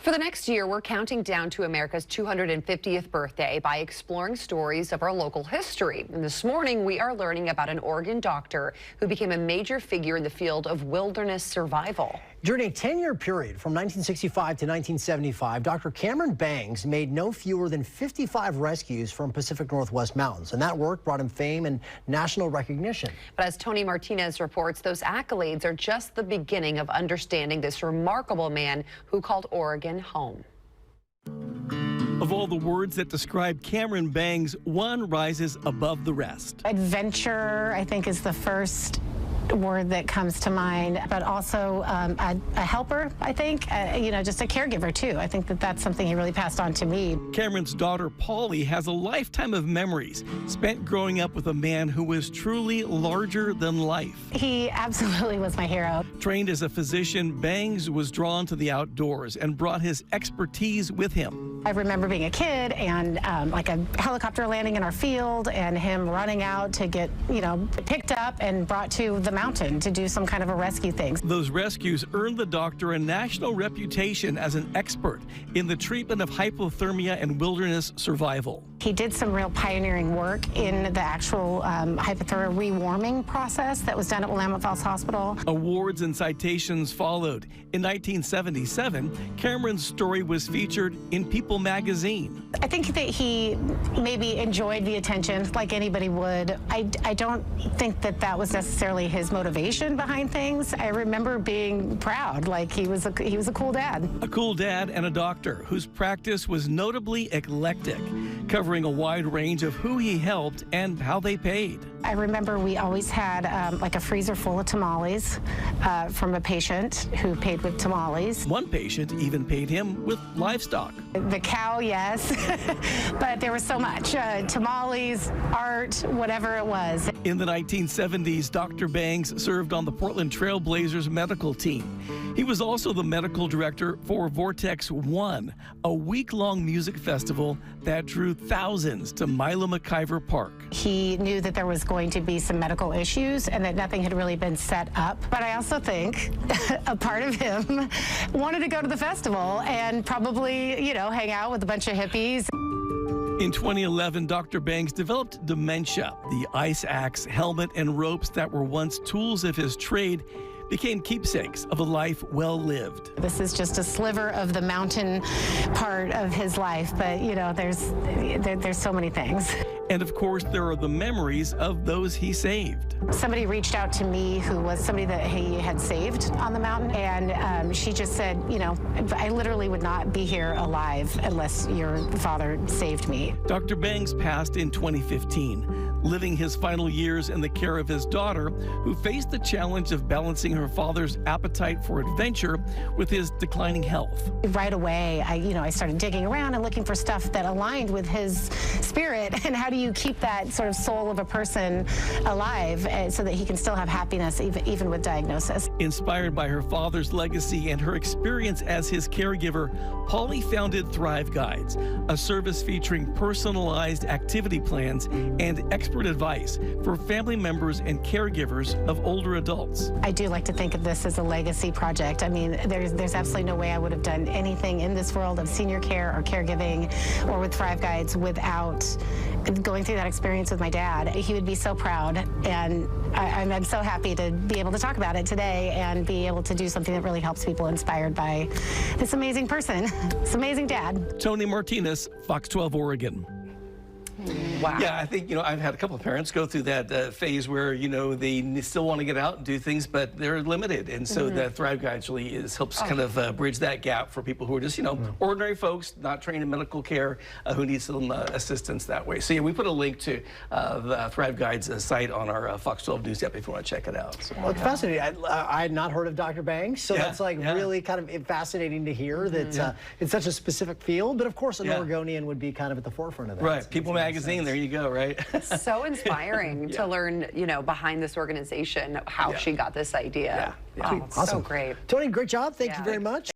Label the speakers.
Speaker 1: For the next year, we're counting down to America's 250th birthday by exploring stories of our local history. And this morning, we are learning about an Oregon doctor who became a major figure in the field of wilderness survival.
Speaker 2: During a 10-year period from 1965 to 1975, Dr. Cameron Bangs made no fewer than 55 rescues from Pacific Northwest mountains, and that work brought him fame and national recognition.
Speaker 1: But as Tony Martinez reports, those accolades are just the beginning of understanding this remarkable man who called Oregon home.
Speaker 3: Of all the words that describe Cameron Bangs, one rises above the rest.
Speaker 4: Adventure, I think, is the first word that comes to mind, but also a helper, I think, just a caregiver too. I think that that's something he really passed on to me.
Speaker 3: Cameron's daughter, Polly, has a lifetime of memories spent growing up with a man who was truly larger than life.
Speaker 4: He absolutely was my hero.
Speaker 3: Trained as a physician, Bangs was drawn to the outdoors and brought his expertise with him.
Speaker 4: I remember being a kid and like a helicopter landing in our field and him running out to get, picked up and brought to the mountain to do some kind of a rescue thing.
Speaker 3: Those rescues earned the doctor a national reputation as an expert in the treatment of hypothermia and wilderness survival.
Speaker 4: He did some real pioneering work in the actual hypothermia rewarming process that was done at Willamette Falls Hospital.
Speaker 3: Awards and citations followed. In 1977, Cameron's story was featured in People magazine.
Speaker 4: I think that he maybe enjoyed the attention like anybody would. I don't think that that was necessarily his motivation behind things. I remember being proud, like he was a cool dad.
Speaker 3: A cool dad and a doctor whose practice was notably eclectic, covering a wide range of who he helped and how they paid.
Speaker 4: I remember we always had like a freezer full of tamales from a patient who paid with tamales.
Speaker 3: One patient even paid him with livestock.
Speaker 4: The cow, yes, but there was so much. Tamales, art, whatever it was.
Speaker 3: In the 1970s, Dr. Bangs served on the Portland Trail Blazers medical team. He was also the medical director for Vortex One, a week-long music festival that drew thousands to Milo McIver Park.
Speaker 4: He knew that there was going to be some medical issues and that nothing had really been set up. But I also think a part of him wanted to go to the festival and probably, hang out with a bunch of hippies.
Speaker 3: In 2011, Dr. Bangs developed dementia. The ice axe, helmet, and ropes that were once tools of his trade became keepsakes of a life well lived.
Speaker 4: This is just a sliver of the mountain part of his life, but there's so many things.
Speaker 3: And of course, there are the memories of those he saved.
Speaker 4: Somebody reached out to me who was somebody that he had saved on the mountain, and she just said, I literally would not be here alive unless your father saved me.
Speaker 3: Dr. Bangs passed in 2015, living his final years in the care of his daughter, who faced the challenge of balancing her father's appetite for adventure with his declining health.
Speaker 4: Right away, I started digging around and looking for stuff that aligned with his spirit, and how do you keep that sort of soul of a person alive so that he can still have happiness even with diagnosis.
Speaker 3: Inspired by her father's legacy and her experience as his caregiver, Polly founded Thrive Guides, a service featuring personalized activity plans and expert advice for family members and caregivers of older adults.
Speaker 4: I do like to think of this as a legacy project. I mean, there's absolutely no way I would have done anything in this world of senior care or caregiving or with Thrive Guides without going through that experience with my dad. He would be so proud, and I'm so happy to be able to talk about it today and be able to do something that really helps people inspired by this amazing person, this amazing dad.
Speaker 3: Tony Martinez, Fox 12 Oregon.
Speaker 1: Wow.
Speaker 5: Yeah, I think, I've had a couple of parents go through that phase where, they still want to get out and do things, but they're limited. And so the Thrive Guides really helps kind of bridge that gap for people who are just, ordinary folks, not trained in medical care, who need some assistance that way. So, yeah, we put a link to the Thrive Guides site on our Fox 12 News app if you want to check it out. So,
Speaker 2: Well, it's fascinating. I had not heard of Dr. Bangs, so that's really kind of fascinating to hear that it's such a specific field. But, of course, an Oregonian would be kind of at the forefront of that.
Speaker 5: Right. People magazine, there you go, right?
Speaker 1: So inspiring to learn, behind this organization, how she got this idea.
Speaker 2: Awesome.
Speaker 1: So great.
Speaker 2: Tony, great job. Thank you very much.